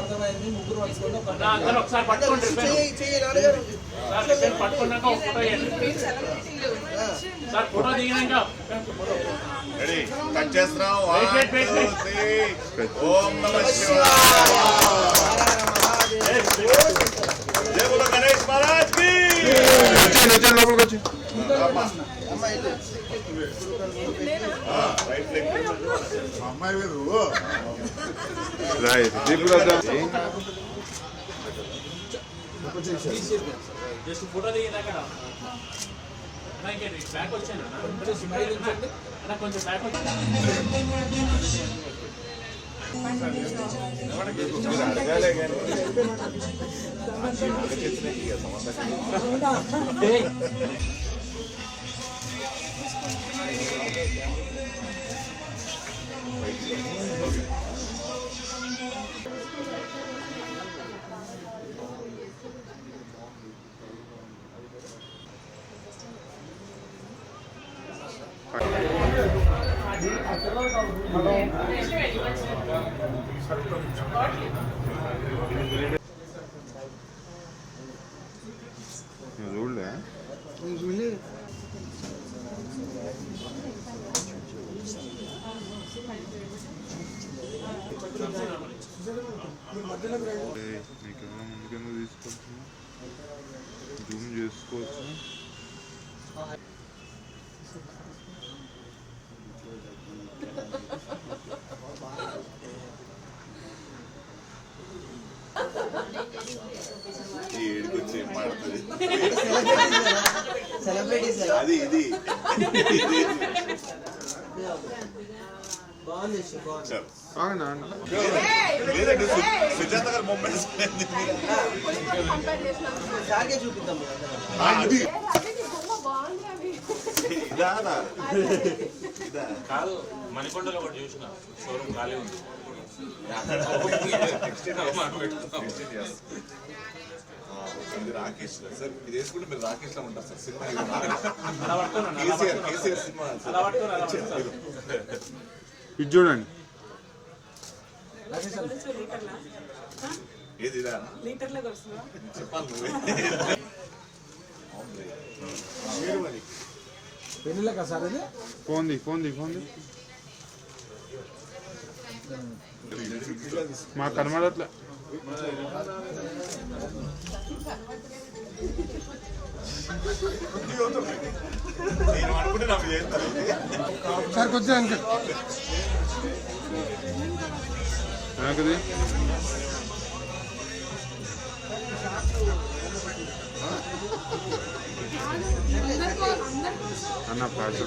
అర్థమైంది ముగ్గురు photo దిగినాక ready cut చేస్తున్నాం. ఓం నమః శివాయ. జై బోలో గణేష్ మహారాజ్ కి. అమ్మాయి వేరు జస్ట్ ఫోటో దిగినాక బ్యాక్ వచ్చాను కొంచెం బ్యాక్ వచ్చాను. అడగాలే కానీ చూడలే ముందుకన్నా తీసుకోవచ్చు, జూమ్ చేసుకోవచ్చు. ఏడుకొచ్చి మాడుతుంది అది ఇది సుజాత గారు మూమెంట్స్ చూపిద్దాం. కాదు, మణికొండలో ఒకటి చూసిన షోరూమ్ ఖాళీ ఉంది. ఇది రాకేష్ సార్, ఇది వేసుకుంటే మీరు రాకేష్ లా ఉంటారు సార్. సినిమా సినిమా ఇది చూడండి. ఏది చెప్పాలి పెళ్ళిళ్ళకా సార్ ఇది? ఫోన్ది మాకు కనబడట్లే. నేను అనుకుంటే నాకు చేస్తారు సార్ కొంచెం వెనకది అన్న ప్లాజా.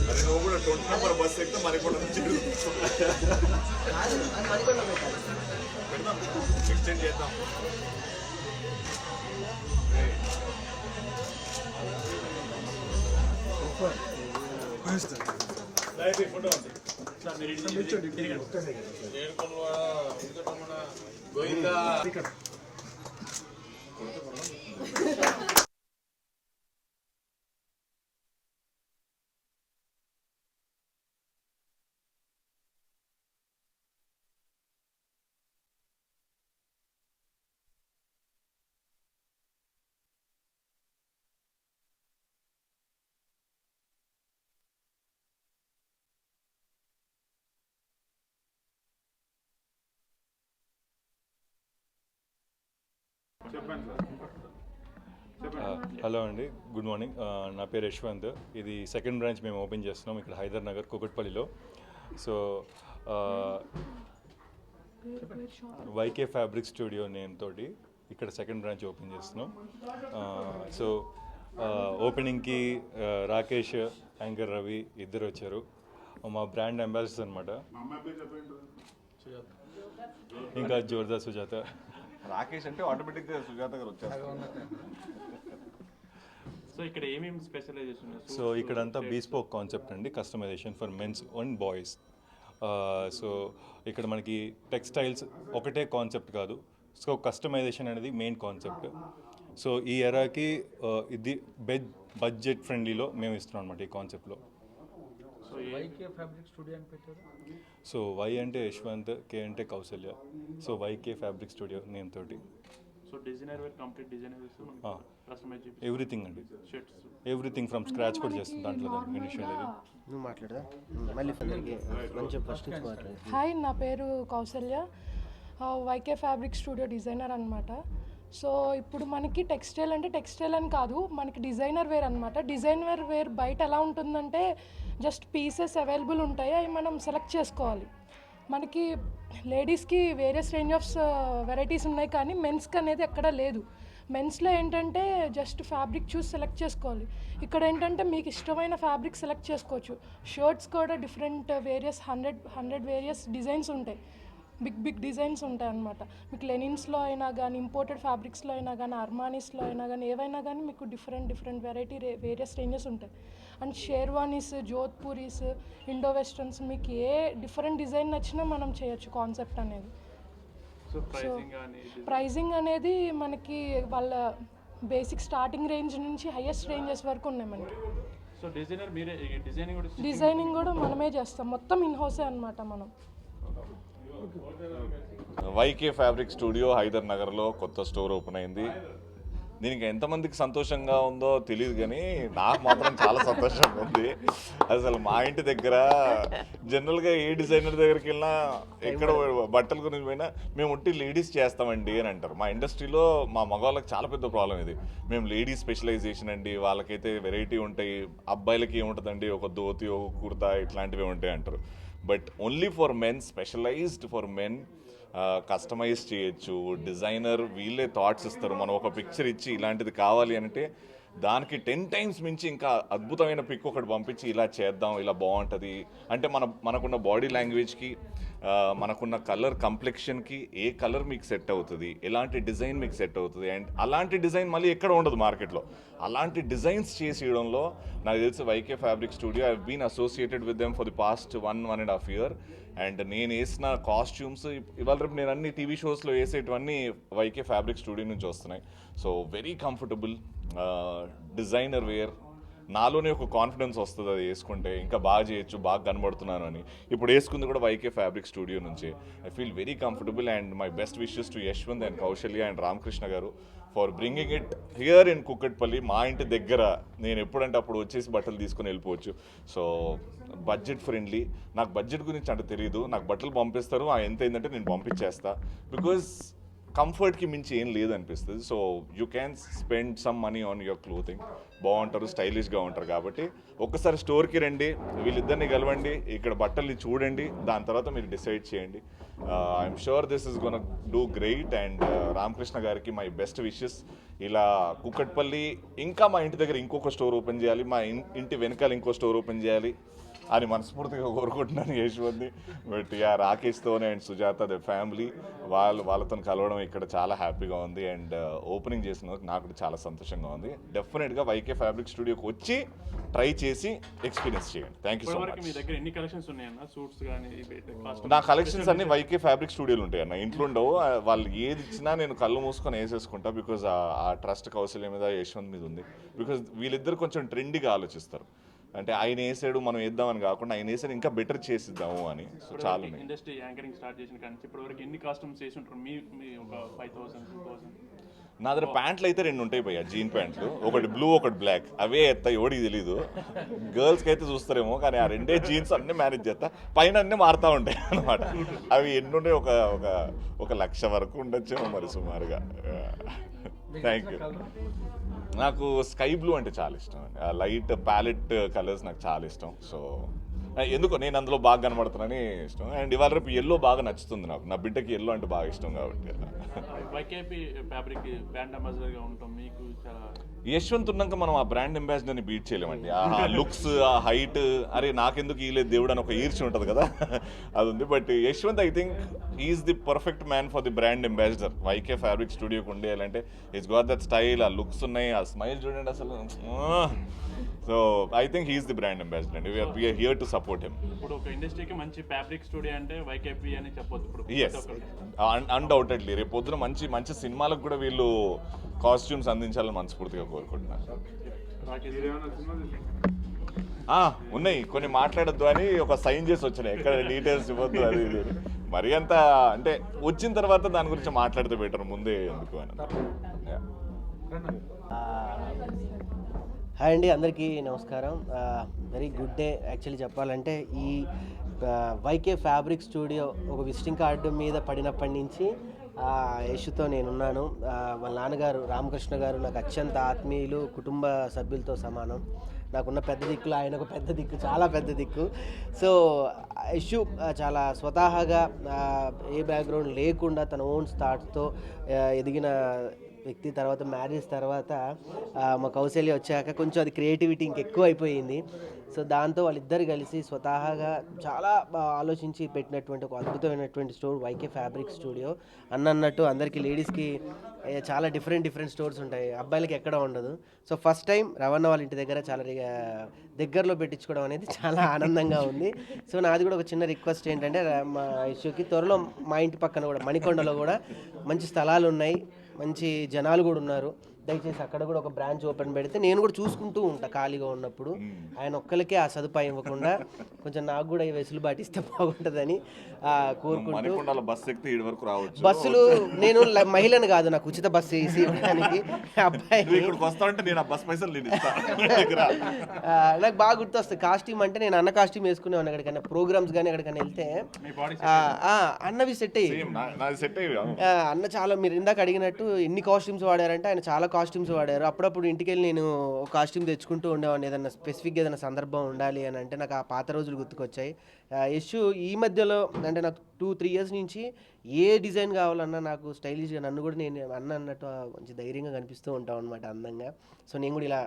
అది నువ్వు కూడా 20 నెంబర్ బస్ ఎక్కితే మరికొండ నుంచి ఎక్స్టెండ్ చేద్దాం. ఫోటో గోవిందా. హలో అండి, గుడ్ మార్నింగ్. నా పేరు యశ్వంత్. ఇది సెకండ్ బ్రాంచ్ మేము ఓపెన్ చేస్తున్నాం ఇక్కడ హైదర్ నగర్ కుకట్పల్లిలో. So YK fabric studio name తోటి ఇక్కడ సెకండ్ బ్రాంచ్ ఓపెన్ చేస్తున్నాం. సో ఓపెనింగ్కి రాకేష్, యాంకర్ రవి ఇద్దరు వచ్చారు. మా బ్రాండ్ అంబాసిడర్స్ అనమాట. ఇంకా జోర్దార్ సుజాత. రాకేష్ అంటే ఆటోమేటిక్గా సుజాత గారు వచ్చారు. సో ఇక్కడ ఏమేమి స్పెషలైజేషన్? సో ఇక్కడంతా బీస్పోక్ కాన్సెప్ట్ అండి, customization for mens and boys. So ఇక్కడ మనకి టెక్స్టైల్స్ ఒకటే కాన్సెప్ట్ కాదు, సో కస్టమైజేషన్ అనేది మెయిన్ కాన్సెప్ట్. సో ఈ ఎరాకి ఇది బడ్జెట్ ఫ్రెండ్లీలో మేము ఇస్తున్నాం అనమాట ఈ కాన్సెప్ట్లో. సో వైకే ఫ్యాబ్రిక్ స్టూడియో అని పెట్టారు. సో వై అంటే యశ్వంత్, కే అంటే Kausalya. So YK fabric studio name తోటి. So designer wear, complete designer wear customise చేసి ఎవ్రీథింగ్ అండి, షర్ట్స్. ఎవ్రీథింగ్ ఫ్రమ్ స్క్రాచ్ కూడా చేస్తుంది దాంట్లో. ఇనిషియల్ నువ్వు మాట్లాడదా మళ్ళీ కొంచెం ఫస్ట్ నుంచి మాట్లాడు. హాయ్, నా పేరు Kausalya, VK fabric studio designer అనమాట. సో ఇప్పుడు మనకి టెక్స్టైల్ అంటే టెక్స్టైల్ అని కాదు, మనకి డిజైనర్ వేర్ అనమాట. డిజైనర్ వేర్ బయట ఎలా ఉంటుందంటే జస్ట్ పీసెస్ అవైలబుల్ ఉంటాయి, అవి మనం సెలెక్ట్ చేసుకోవాలి. మనకి లేడీస్కి వేరియస్ రేంజ్ ఆఫ్ వెరైటీస్ ఉన్నాయి, కానీ మెన్స్కి అనేది ఎక్కడ లేదు. మెన్స్లో ఏంటంటే జస్ట్ ఫ్యాబ్రిక్ చూసి సెలెక్ట్ చేసుకోవాలి. ఇక్కడ ఏంటంటే మీకు ఇష్టమైన ఫ్యాబ్రిక్ సెలెక్ట్ చేసుకోవచ్చు. షర్ట్స్ కూడా different various hundred various designs ఉంటాయి, బిగ్ డిజైన్స్ ఉంటాయి అన్నమాట. మీకు లెనిన్స్లో అయినా కానీ, ఇంపోర్టెడ్ ఫ్యాబ్రిక్స్లో అయినా కానీ, అర్మానీస్లో అయినా కానీ, ఏవైనా కానీ మీకు డిఫరెంట్ వెరైటీ వేరియస్ రేంజెస్ ఉంటాయి. And sherwanis, jodhpuris, Indo westerns, మీకు ఏ డిఫరెంట్ డిజైన్ నచ్చినా మనం చేయొచ్చు కాన్సెప్ట్ అనేది. సో ప్రైజింగ్ అనేది మనకి వాళ్ళ బేసిక్ స్టార్టింగ్ రేంజ్ నుంచి హైయెస్ట్ రేంజెస్ వరకు ఉన్నాయి మనకి. సో డిజైనర్ మీరే, డిజైనింగ్ కూడా మనమే చేస్తాం, మొత్తం ఇన్ హౌసే అనమాట మనం. వైకే ఫ్యాబ్రిక్ స్టూడియో హైదర్ నగర్లో కొత్త స్టోర్ ఓపెన్ అయింది. దీనికి ఎంతమందికి సంతోషంగా ఉందో తెలియదు, కానీ నాకు మాత్రం చాలా సంతోషంగా ఉంది. అసలు మా ఇంటి దగ్గర జనరల్గా ఏ డిజైనర్ దగ్గరికి వెళ్ళినా, ఎక్కడ బట్టల గురించి పోయినా మేము ఉట్టి లేడీస్ చేస్తామండి అని అంటారు. మా ఇండస్ట్రీలో మా మగవాళ్ళకి చాలా పెద్ద ప్రాబ్లం ఇది. మేము లేడీస్ స్పెషలైజేషన్ అండి, వాళ్ళకైతే వెరైటీ ఉంటాయి, అబ్బాయిలకి ఏముంటుందండి ఒక ధోతి, ఒక కుర్తా, ఇట్లాంటివి ఉంటాయి అంటారు. But only for men, specialized for men, customize చేయొచ్చు. డిజైనర్ వీళ్ళే థాట్స్ ఇస్తారు. మనం ఒక పిక్చర్ ఇచ్చి ఇలాంటిది కావాలి అంటే దానికి 10 times మించి ఇంకా అద్భుతమైన పిక్ ఒకటి పంపించి ఇలా చేద్దాం, ఇలా బాగుంటుంది అంటే మనకున్న బాడీ లాంగ్వేజ్కి, మనకున్న కలర్ కంప్లెక్షన్కి ఏ కలర్ మీకు సెట్ అవుతుంది, ఎలాంటి డిజైన్ మీకు సెట్ అవుతుంది, అండ్ అలాంటి డిజైన్ మళ్ళీ ఎక్కడ ఉండదు మార్కెట్లో. అలాంటి డిజైన్స్ చేసేయడంలో నాకు తెలిసి VK fabric studio I been associated with them for the past 1.5 years. And నేను వేసిన కాస్ట్యూమ్స్ ఇవాళ రేపు నేను అన్ని టీవీ షోస్లో వేసేటివన్నీ వైకే ఫ్యాబ్రిక్ స్టూడియో నుంచి వస్తున్నాయి. So very comfortable designer wear. నాలోనే ఒక కాన్ఫిడెన్స్ వస్తుంది అది వేసుకుంటే, ఇంకా బాగా చేయొచ్చు, బాగా కనబడుతున్నాను అని. ఇప్పుడు వేసుకుంది కూడా వైకే ఫ్యాబ్రిక్ స్టూడియో నుంచి. I feel very comfortable and my best wishes to Yashwant and Kaushalya and Ramakrishna garu for bringing it here in Kukatpally. మా ఇంటి దగ్గర నేను ఎప్పుడంటే అప్పుడు వచ్చేసి బట్టలు తీసుకుని వెళ్ళిపోవచ్చు. So budget friendly. నాకు బడ్జెట్ గురించి అంటే తెలియదు, నాకు బట్టలు పంపిస్తారు, ఎంత అయిందంటే నేను పంపించేస్తా. బికాజ్ కంఫర్ట్కి మించి ఏం లేదనిపిస్తుంది. So you can spend some money on your clothing. బాగుంటారు, స్టైలిష్గా ఉంటారు. కాబట్టి ఒక్కసారి స్టోర్కి రండి, వీళ్ళిద్దరిని కలవండి, ఇక్కడ బట్టల్ని చూడండి, దాని తర్వాత మీరు డిసైడ్ చేయండి. I'm sure this is gonna do great. And Ramakrishna గారికి మై బెస్ట్ విషెస్. ఇలా కుక్కట్పల్లి ఇంకా మా ఇంటి దగ్గర ఇంకొక స్టోర్ ఓపెన్ చేయాలి, మా ఇంటి వెనకాల ఇంకో స్టోర్ ఓపెన్ చేయాలి అని మనస్ఫూర్తిగా కోరుకుంటున్నాను యశ్వంత్ని. బట్ యా, రాకేష్తోనే అండ్ సుజాత ద ఫ్యామిలీ వాళ్ళతో కలవడం ఇక్కడ చాలా హ్యాపీగా ఉంది. అండ్ ఓపెనింగ్ చేసినందుకు నాకు కూడా చాలా సంతోషంగా ఉంది. డెఫినెట్గా వైకే ఫ్యాబ్రిక్ స్టూడియోకి వచ్చి ట్రై చేసి ఎక్స్పీరియన్స్ చేయండి. Thank you so much. మీ దగ్గర ఎన్ని కలెక్షన్స్ ఉన్నాయన్న? సూట్స్ కానీ నా కలెక్షన్స్ అన్ని వైకే ఫ్యాబ్రిక్ స్టూడియోలు ఉంటాయి అన్న. ఇంట్లో ఉండవు. వాళ్ళు ఏది ఇచ్చినా నేను కళ్ళు మూసుకొని వేసేసుకుంటా. బికాజ్ ఆ ట్రస్ట్ కౌశల్యం మీద, యశ్వంత్ మీద ఉంది. బికాజ్ వీళ్ళిద్దరు కొంచెం ట్రెండీగా ఆలోచిస్తారు. అంటే ఆయన వేసాడు మనం వేద్దామని కాకుండా, ఆయన వేసాడు ఇంకా బెటర్ చేసిద్దాము అని. సో చాలా ఇండస్ట్రీ యాంకరింగ్ స్టార్ట్ చేసిన కానీ ఇప్పటి వరకు ఎన్ని కాస్ట్యూమ్స్ చేసి ఉంటారు? మీ ఒక 5,000 2,000? నా దగ్గర ప్యాంట్లు అయితే 2 ఉంటాయి భయ్య, జీన్ ప్యాంట్లు. ఒకటి బ్లూ, ఒకటి బ్లాక్. అవే ఎత్తా, ఎవడికి తెలీదు. గర్ల్స్కి అయితే చూస్తారేమో, కానీ ఆ 2 జీన్స్ అన్నీ మేనేజ్ చేస్తా. పైన అన్నీ మారుతూ ఉంటాయి అనమాట. అవి ఎన్ని ఉన్నాయి, ఒక 1,00,000 వరకు ఉండొచ్చేమో మరి సుమారుగా. Thank you. నాకు స్కై బ్లూ అంటే చాలా ఇష్టం అండి. ఆ లైట్ ప్యాలెట్ కలర్స్ నాకు చాలా ఇష్టం. సో ఎందుకో నేను అందులో బాగా కనబడుతున్నానని ఇష్టం. అండ్ ఇవాళ రేపు ఎల్లో బాగా నచ్చుతుంది నాకు. నా బిడ్డకి ఎల్లో అంటే బాగా ఇష్టం కాబట్టి. వైకేపీ ఫ్యాబ్రిక్ బ్రాండ్ అంబాసిడర్గా ఉంటాం. మీకు చాలా యశ్వంత్ ఉన్నాక మనం ఆ బ్రాండ్ అంబాసిడర్ని బీట్ చేయలేమండి. ఆ లుక్స్, ఆ హైట్, అరే నాకెందుకు ఈలేదు దేవుడు అని ఒక ఈర్చి ఉంటుంది కదా, అది ఉంది. But Yashwant I think is the perfect man for the brand ambassador. VK fabric స్టూడియోకి ఉండేయాలంటే ఈజ్ గాట్ దట్ స్టైల్, ఆ లుక్స్ ఉన్నాయి, ఆ స్మైల్ చూడండి అసలు. So I think he is the brand ambassador and we are here to support him. ఇప్పుడు ఒక ఇండస్ట్రీకి మంచి ఫ్యాబ్రిక్ స్టూడియో అంటే వైకేపీ అని చెప్పొచ్చు. ఇప్పుడు ఎస్, అన్డౌటెడ్లీ రేపు పొద్దున మంచి మంచి సినిమాలకు కూడా వీళ్ళు కాస్ట్యూమ్స్ అందించాలని మనస్ఫూర్తిగా కోరుకుంటున్నాను. ఉన్నాయి కొన్ని మాట్లాడొద్దు అని ఒక సైన్ చేసి వచ్చినాయి, ఎక్కడ డీటెయిల్స్ ఇవ్వద్దు అది ఇది అని. మరి అంత అంటే వచ్చిన తర్వాత దాని గురించి మాట్లాడితే బెటర్, ముందే ఎందుకు అని. హాయ్ అండి, అందరికీ నమస్కారం. Very good day. యాక్చువల్లీ చెప్పాలంటే ఈ వైకే ఫ్యాబ్రిక్ స్టూడియో ఒక విజిటింగ్ కార్డు మీద పడినప్పటి నుంచి యశుతో నేనున్నాను. వాళ్ళ నాన్నగారు రామకృష్ణ గారు నాకు అత్యంత ఆత్మీయులు, కుటుంబ సభ్యులతో సమానం. నాకున్న పెద్ద దిక్కులు ఆయనకు పెద్ద దిక్కు, చాలా పెద్ద దిక్కు. సో యశు చాలా స్వతహాగా ఏ బ్యాక్గ్రౌండ్ లేకుండా తన ఓన్ థాట్స్తో ఎదిగిన వ్యక్తి. తర్వాత మ్యారేజ్ తర్వాత మా కౌశల్య వచ్చాక కొంచెం అది క్రియేటివిటీ ఇంకెక్కువ అయిపోయింది. సో దాంతో వాళ్ళిద్దరు కలిసి స్వతహాగా చాలా ఆలోచించి పెట్టినటువంటి ఒక అద్భుతమైనటువంటి స్టోర్ వైకే ఫ్యాబ్రిక్ స్టూడియో. అన్నట్టు అందరికీ లేడీస్కి చాలా డిఫరెంట్ స్టోర్స్ ఉంటాయి, అబ్బాయిలకి ఎక్కడ ఉండదు. సో ఫస్ట్ టైం రవణ వాళ్ళ ఇంటి దగ్గర చాలా దగ్గరలో పెట్టించుకోవడం అనేది చాలా ఆనందంగా ఉంది. సో నాది కూడా ఒక చిన్న రిక్వెస్ట్ ఏంటంటే మా ఇష్యూకి త్వరలో మా ఇంటి పక్కన కూడా మణికొండలో కూడా మంచి స్థలాలు ఉన్నాయి, మంచి జనాలు కూడా ఉన్నారు. దయచేసి అక్కడ కూడా ఒక బ్రాంచ్ ఓపెన్ పెడితే నేను కూడా చూసుకుంటూ ఉంటా ఖాళీగా ఉన్నప్పుడు. ఆయన ఒక్కరికే ఆ సదుపాయం ఇవ్వకుండా కొంచెం నాకు కూడా ఈ వెసులుబాటు ఇస్తే బాగుంటుందని కోరుకుంటూ. బస్సులు నేను మహిళను కాదు, నాకు ఉచిత బస్సు వేసి ఇవ్వడానికి అబ్బాయి నాకు బాగా గుర్తొస్తుంది. కాస్ట్యూమ్ అంటే నేను అన్న కాస్ట్యూమ్ వేసుకునేవాడిని. ఎక్కడికైనా ప్రోగ్రామ్స్ కానీ ఎక్కడికైనా వెళ్తే అన్నవి సెట్ అయ్యి అన్న చాలా, మీరు ఇందాక అడిగినట్టు ఎన్ని కాస్ట్యూమ్స్ వాడారంటే ఆయన చాలా కాస్ట్యూమ్స్ వాడారు. అప్పుడప్పుడు ఇంటికి వెళ్ళి నేను కాస్ట్యూమ్ తెచ్చుకుంటూ ఉండేవాడిని. ఏదైనా స్పెసిఫిక్గా ఏదైనా సందర్భం ఉండాలి అని అంటే నాకు ఆ పాత రోజులు గుర్తుకొచ్చాయి. యశు ఈ మధ్యలో అంటే నాకు 2-3 ఇయర్స్ నుంచి ఏ డిజైన్ కావాలన్నా నాకు స్టైలిష్గా, నన్ను కూడా నేను అన్నట్టు మంచి ధైర్యంగా కనిపిస్తూ ఉంటాం అనమాట, అందంగా. సో నేను కూడా ఇలా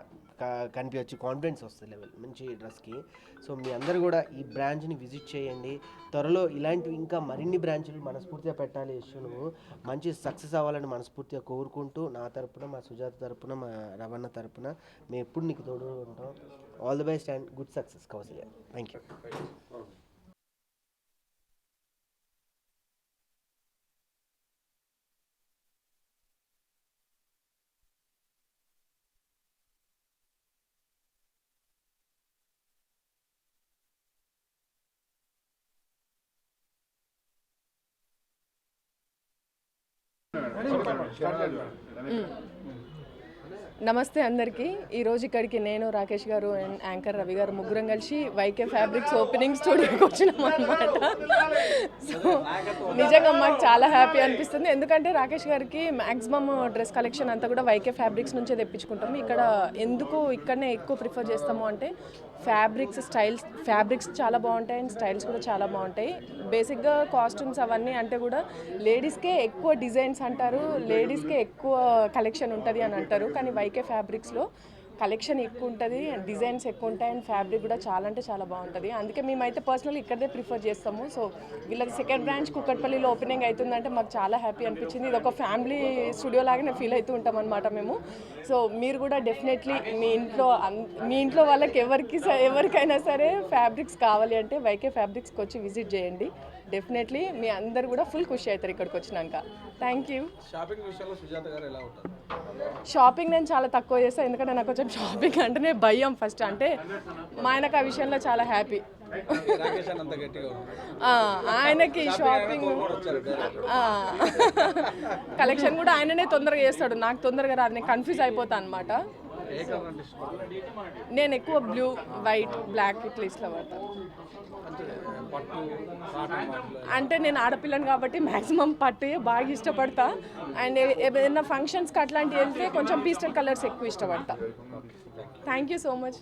కనిపించచ్చు, కాన్ఫిడెన్స్ వస్తుంది లెవెల్ మంచి డ్రెస్కి. సో మీ అందరూ కూడా ఈ బ్రాంచ్ని విజిట్ చేయండి. త్వరలో ఇలాంటివి ఇంకా మరిన్ని బ్రాంచ్లు మనస్ఫూర్తిగా పెట్టాలి. యశు నువ్వు మంచి సక్సెస్ అవ్వాలని మనస్ఫూర్తిగా కోరుకుంటూ నా తరపున, మా సుజాత తరపున, మా రవణ తరపున మేము ఎప్పుడు నీకు తోడు ఉంటాం. All the best and good success Kausalya. Thank you. నమస్తే అందరికీ. ఈరోజు ఇక్కడికి నేను, రాకేష్ గారు అండ్ యాంకర్ రవి గారు ముగ్గురం కలిసి వైకే ఫ్యాబ్రిక్స్ ఓపెనింగ్ స్టూడియోకి వచ్చినాం అనమాట. సో నిజంగా మాకు చాలా హ్యాపీ అనిపిస్తుంది, ఎందుకంటే రాకేష్ గారికి మ్యాక్సిమమ్ డ్రెస్ కలెక్షన్ అంతా కూడా వైకే ఫ్యాబ్రిక్స్ నుంచే తెప్పించుకుంటాము. ఇక్కడ ఎందుకు ఇక్కడనే ఎక్కువ ప్రిఫర్ చేస్తాము అంటే ఫ్యాబ్రిక్స్ చాలా బాగుంటాయి అండ్ స్టైల్స్ కూడా చాలా బాగుంటాయి. బేసిక్గా కాస్ట్యూమ్స్ అవన్నీ అంటే కూడా లేడీస్కే ఎక్కువ డిజైన్స్ అంటారు, లేడీస్కే ఎక్కువ కలెక్షన్ ఉంటుంది అని అంటారు. కానీ వైకే ఫ్యాబ్రిక్స్లో కలెక్షన్ ఎక్కువ ఉంటుంది, డిజైన్స్ ఎక్కువ ఉంటాయి అండ్ ఫ్యాబ్రిక్ కూడా చాలా అంటే చాలా బాగుంటుంది. అందుకే మేమైతే పర్సనల్లీ ఇక్కడే ప్రిఫర్ చేస్తాము. సో వీళ్ళకి సెకండ్ బ్రాంచ్ కుక్కట్పల్లిలో ఓపెనింగ్ అవుతుందంటే మాకు చాలా హ్యాపీ అనిపించింది. ఇది ఒక ఫ్యామిలీ స్టూడియో లాగానే ఫీల్ అవుతూ ఉంటాం అనమాట మేము. సో మీరు కూడా డెఫినెట్లీ మీ ఇంట్లో వాళ్ళకి ఎవరికైనా సరే ఫ్యాబ్రిక్స్ కావాలి అంటే వైకే ఫ్యాబ్రిక్స్కి వచ్చి విజిట్ చేయండి. డెఫినెట్లీ మీ అందరు కూడా ఫుల్ ఖుషి అవుతారు ఇక్కడికి వచ్చినాక. Thank you. షాపింగ్ నేను చాలా తక్కువ చేస్తాను, ఎందుకంటే నాకు కొంచెం షాపింగ్ అంటేనే భయం ఫస్ట్. అంటే మా ఆయనకు ఆ విషయంలో చాలా హ్యాపీ. ఆయనకి షాపింగ్ కలెక్షన్ కూడా ఆయననే తొందరగా చేస్తాడు, నాకు తొందరగా రాదు, నేను కన్ఫ్యూజ్ అయిపోతాను అనమాట. నేను ఎక్కువ బ్లూ, వైట్, బ్లాక్ ఇట్లా ఇష్టపడతాను. అంటే నేను ఆడపిల్లని కాబట్టి మ్యాక్సిమం పట్టు బాగా ఇష్టపడతా. అండ్ ఏదైనా ఫంక్షన్స్కి అట్లాంటివి వెళ్తే కొంచెం పీస్టల్ కలర్స్ ఎక్కువ ఇష్టపడతా. Thank you so much.